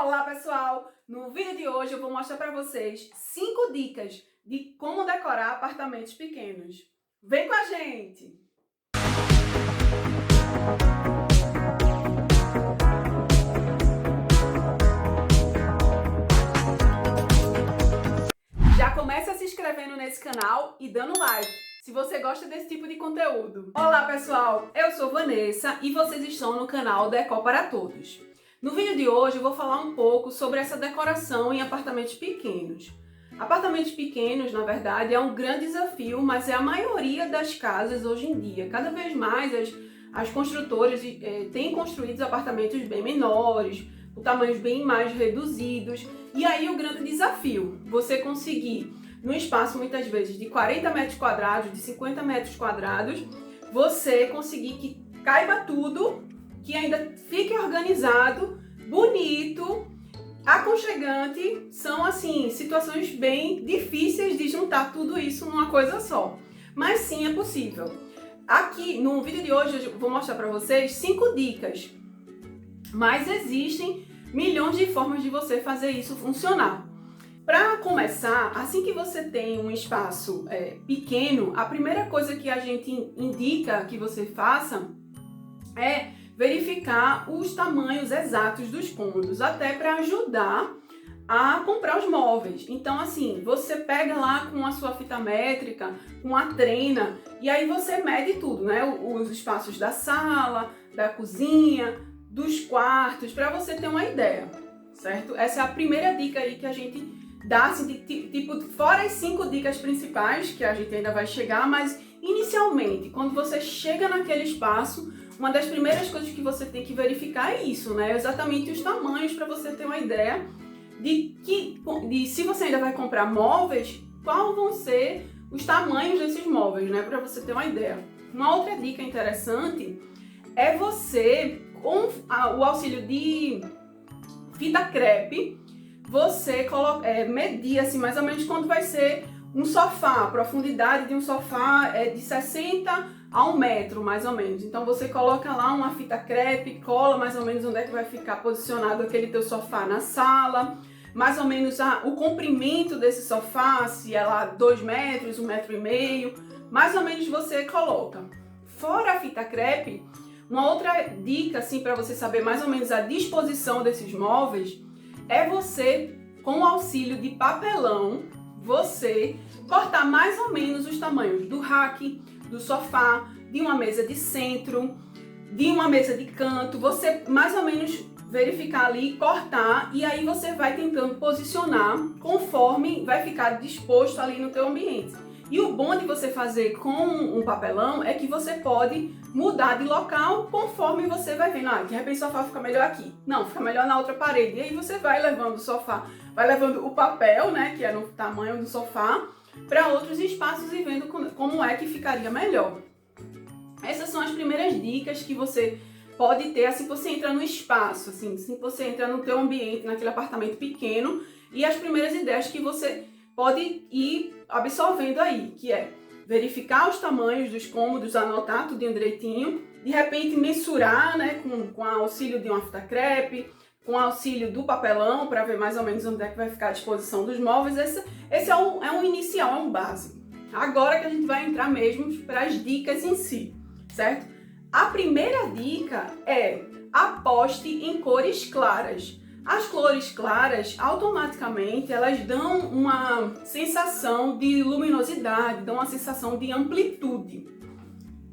Olá pessoal! No vídeo de hoje eu vou mostrar para vocês 5 dicas de como decorar apartamentos pequenos. Vem com a gente! Já começa se inscrevendo nesse canal e dando like, se você gosta desse tipo de conteúdo. Olá pessoal, eu sou Vanessa e vocês estão no canal Decor para Todos. No vídeo de hoje eu vou falar um pouco sobre essa decoração em apartamentos pequenos. Apartamentos pequenos, na verdade, é um grande desafio, mas é a maioria das casas hoje em dia. Cada vez mais as construtoras têm construído apartamentos bem menores, com tamanhos bem mais reduzidos. E aí o grande desafio, você conseguir, num espaço muitas vezes de 40 metros quadrados, de 50 metros quadrados, você conseguir que caiba tudo, que ainda fique organizado, bonito, aconchegante. São assim, situações bem difíceis de juntar tudo isso numa coisa só. Mas sim, é possível. Aqui no vídeo de hoje eu vou mostrar para vocês 5 dicas. Mas existem milhões de formas de você fazer isso funcionar. Para começar, assim que você tem um espaço pequeno, a primeira coisa que a gente indica que você faça é verificar os tamanhos exatos dos cômodos, até para ajudar a comprar os móveis. Então, assim, você pega lá com a sua fita métrica, com a trena, e aí você mede tudo, né? Os espaços da sala, da cozinha, dos quartos, para você ter uma ideia, certo? Essa é a primeira dica aí que a gente dá, assim, tipo, fora as 5 dicas principais, que a gente ainda vai chegar, mas inicialmente, quando você chega naquele espaço, uma das primeiras coisas que você tem que verificar é isso, né? Exatamente os tamanhos, para você ter uma ideia de se você ainda vai comprar móveis, quais vão ser os tamanhos desses móveis, né? Para você ter uma ideia. Uma outra dica interessante é você, com o auxílio de fita crepe, você medir assim, mais ou menos quanto vai ser um sofá. A profundidade de um sofá é de 60 a 1 metro, mais ou menos. Então você coloca lá uma fita crepe, cola mais ou menos onde é que vai ficar posicionado aquele teu sofá na sala, mais ou menos o comprimento desse sofá, se é lá 2 metros, 1,5 metro, mais ou menos você coloca. Fora a fita crepe, uma outra dica assim para você saber mais ou menos a disposição desses móveis é você, com o auxílio de papelão, você cortar mais ou menos os tamanhos do rack, do sofá, de uma mesa de centro, de uma mesa de canto. Você mais ou menos verificar ali, cortar, e aí você vai tentando posicionar conforme vai ficar disposto ali no teu ambiente. E o bom de você fazer com um papelão é que você pode mudar de local conforme você vai vendo. De repente o sofá fica melhor aqui. Não, fica melhor na outra parede. E aí você vai levando o sofá, vai levando o papel, né, que é no tamanho do sofá, para outros espaços e vendo como é que ficaria melhor. Essas são as primeiras dicas que você pode ter assim que você entra no espaço, assim que você entra no teu ambiente, naquele apartamento pequeno, e as primeiras ideias que você pode ir absorvendo aí, que é verificar os tamanhos dos cômodos, anotar tudo direitinho, de repente mensurar, né, com auxílio de uma fita crepe, com auxílio do papelão, para ver mais ou menos onde é que vai ficar a disposição dos móveis. Esse é um inicial, é um básico. Agora que a gente vai entrar mesmo para as dicas em si, certo? A primeira dica é aposte em cores claras. As cores claras, automaticamente, elas dão uma sensação de luminosidade, dão uma sensação de amplitude.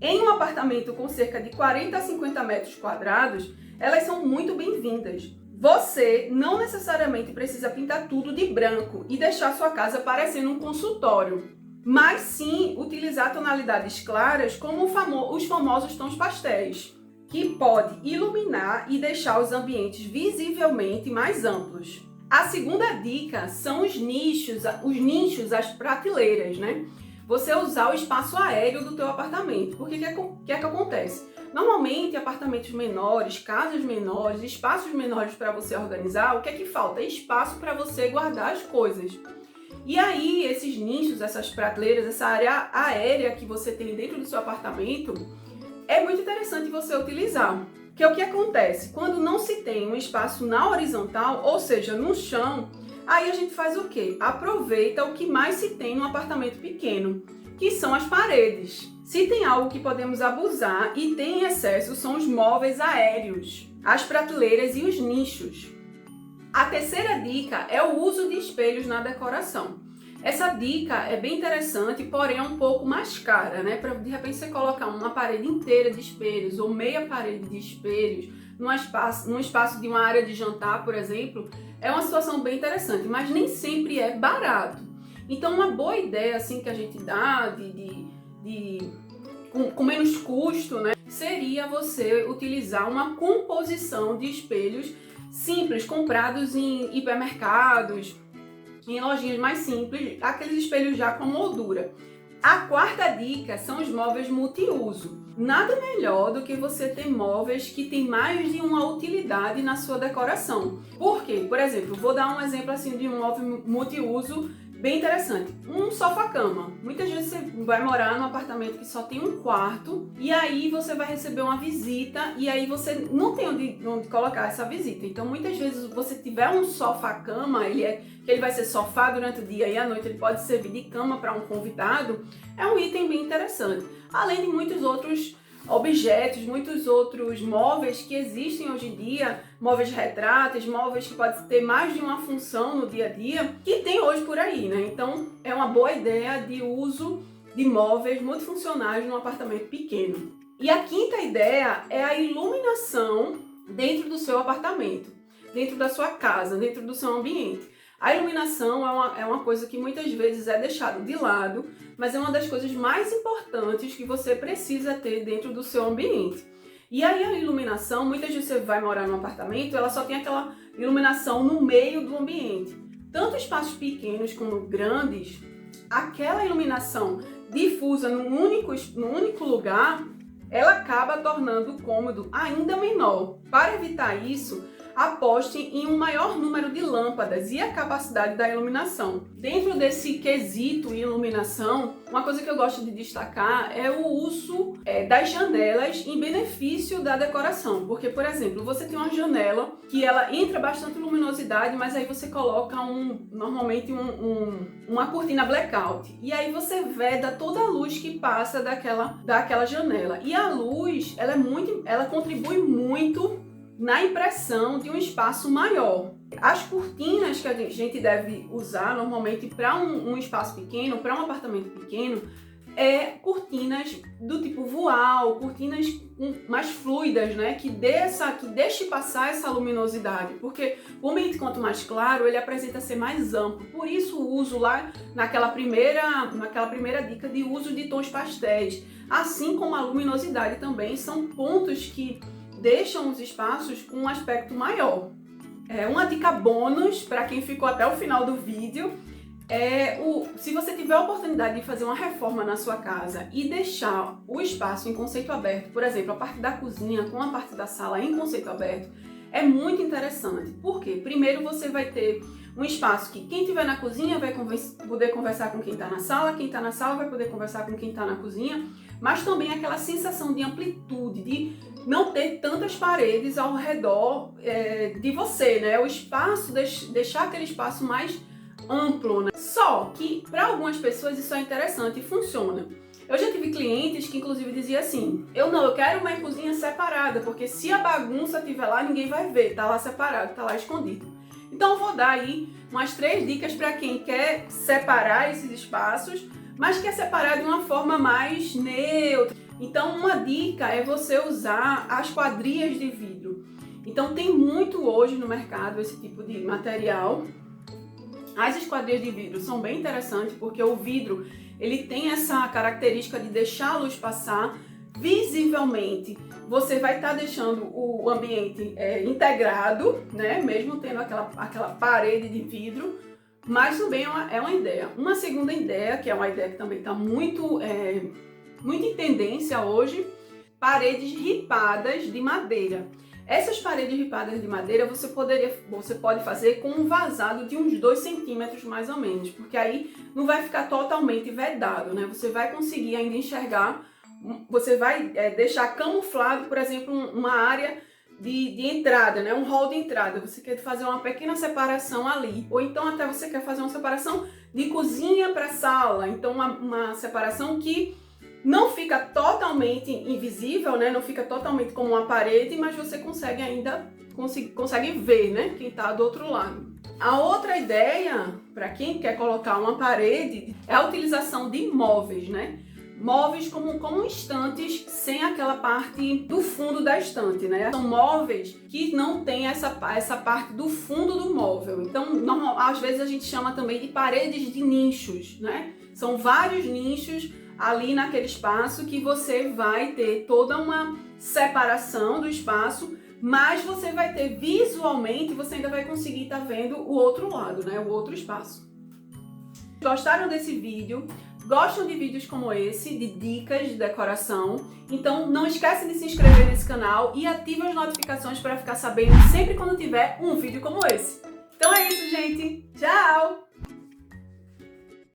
Em um apartamento com cerca de 40 a 50 metros quadrados, elas são muito bem-vindas. Você não necessariamente precisa pintar tudo de branco e deixar sua casa parecendo um consultório, mas sim utilizar tonalidades claras como os famosos tons pastéis, que pode iluminar e deixar os ambientes visivelmente mais amplos. A segunda dica são os nichos, as prateleiras, né? Você usar o espaço aéreo do teu apartamento. Porque o que é que acontece? Normalmente, apartamentos menores, casas menores, espaços menores para você organizar, o que é que falta? Espaço para você guardar as coisas. E aí, esses nichos, essas prateleiras, essa área aérea que você tem dentro do seu apartamento, é muito interessante você utilizar. Que é o que acontece? Quando não se tem um espaço na horizontal, ou seja, no chão, aí a gente faz o quê? Aproveita o que mais se tem num apartamento pequeno, que são as paredes. Se tem algo que podemos abusar e tem em excesso, são os móveis aéreos, as prateleiras e os nichos. A terceira dica é o uso de espelhos na decoração. Essa dica é bem interessante, porém é um pouco mais cara, né? Para de repente você colocar uma parede inteira de espelhos ou meia parede de espelhos num espaço de uma área de jantar, por exemplo, é uma situação bem interessante, mas nem sempre é barato. Então, uma boa ideia assim que a gente dá com menos custo, né, seria você utilizar uma composição de espelhos simples, comprados em hipermercados, em lojinhas mais simples, aqueles espelhos já com moldura. A quarta dica são os móveis multiuso. Nada melhor do que você ter móveis que têm mais de uma utilidade na sua decoração. Por quê? Por exemplo, vou dar um exemplo assim de um móvel multiuso bem interessante. Um sofá-cama. Muitas vezes você vai morar num apartamento que só tem um quarto e aí você vai receber uma visita e aí você não tem onde colocar essa visita. Então, muitas vezes você tiver um sofá-cama, ele vai ser sofá durante o dia e à noite ele pode servir de cama para um convidado, é um item bem interessante. Além de muitos outros objetos, muitos outros móveis que existem hoje em dia, móveis retráteis, móveis que podem ter mais de uma função no dia a dia, que tem hoje por aí, né? Então é uma boa ideia de uso de móveis multifuncionais num apartamento pequeno. E a quinta ideia é a iluminação dentro do seu apartamento, dentro da sua casa, dentro do seu ambiente. A iluminação é uma coisa que muitas vezes é deixada de lado, mas é uma das coisas mais importantes que você precisa ter dentro do seu ambiente. E aí a iluminação, muitas vezes você vai morar num apartamento, ela só tem aquela iluminação no meio do ambiente. Tanto espaços pequenos como grandes, aquela iluminação difusa num único lugar, ela acaba tornando o cômodo ainda menor. Para evitar isso, aposte em um maior número de lâmpadas e a capacidade da iluminação. Dentro desse quesito iluminação, uma coisa que eu gosto de destacar é o uso das janelas em benefício da decoração. Porque, por exemplo, você tem uma janela que ela entra bastante luminosidade, mas aí você coloca normalmente uma cortina blackout. E aí você veda toda a luz que passa daquela janela. E a luz, ela contribui muito na impressão de um espaço maior. As cortinas que a gente deve usar normalmente para um espaço pequeno, para um apartamento pequeno, cortinas do tipo voal, cortinas mais fluidas, né? Que deixe passar essa luminosidade, porque o ambiente quanto mais claro, ele apresenta ser mais amplo. Por isso o uso lá naquela primeira dica de uso de tons pastéis, assim como a luminosidade também são pontos que deixam os espaços com um aspecto maior. Uma dica bônus para quem ficou até o final do vídeo se você tiver a oportunidade de fazer uma reforma na sua casa e deixar o espaço em conceito aberto, por exemplo, a parte da cozinha com a parte da sala em conceito aberto, é muito interessante. Por quê? Primeiro você vai ter um espaço que quem estiver na cozinha vai poder conversar com quem está na sala, quem está na sala vai poder conversar com quem está na cozinha, mas também aquela sensação de amplitude, de não ter tantas paredes ao redor de você, né? O espaço, deixar aquele espaço mais amplo, né? Só que para algumas pessoas isso é interessante e funciona. Eu já tive clientes que inclusive diziam assim, eu quero uma cozinha separada, porque se a bagunça estiver lá, ninguém vai ver, tá lá separado, tá lá escondido. Então eu vou dar aí umas 3 dicas para quem quer separar esses espaços, mas quer separar de uma forma mais neutra. Então uma dica é você usar as quadrias de vidro. Então tem muito hoje no mercado esse tipo de material. As esquadrias de vidro são bem interessantes porque o vidro ele tem essa característica de deixar a luz passar visivelmente. Você vai estar deixando o ambiente integrado, né? Mesmo tendo aquela parede de vidro, mas também é uma ideia. Uma segunda ideia, que é uma ideia que também está muito em tendência hoje, paredes ripadas de madeira. Essas paredes ripadas de madeira você pode fazer com um vazado de uns 2 centímetros mais ou menos, porque aí não vai ficar totalmente vedado, né? Você vai conseguir ainda enxergar, você vai deixar camuflado, por exemplo, uma área de entrada, né? Um hall de entrada. Você quer fazer uma pequena separação ali. Ou então até você quer fazer uma separação de cozinha para sala. Então uma separação que não fica totalmente invisível, né? Não fica totalmente como uma parede, mas você consegue ainda consegue ver, né? Quem está do outro lado. A outra ideia, para quem quer colocar uma parede, é a utilização de móveis, né? Móveis como estantes sem aquela parte do fundo da estante, né? São móveis que não tem essa parte do fundo do móvel. Então, às vezes a gente chama também de paredes de nichos, né? São vários nichos ali naquele espaço que você vai ter toda uma separação do espaço, mas você vai ter visualmente, você ainda vai conseguir estar vendo o outro lado, né? O outro espaço. Gostaram desse vídeo? Gostam de vídeos como esse, de dicas de decoração? Então não esquece de se inscrever nesse canal e ative as notificações para ficar sabendo sempre quando tiver um vídeo como esse. Então é isso, gente. Tchau!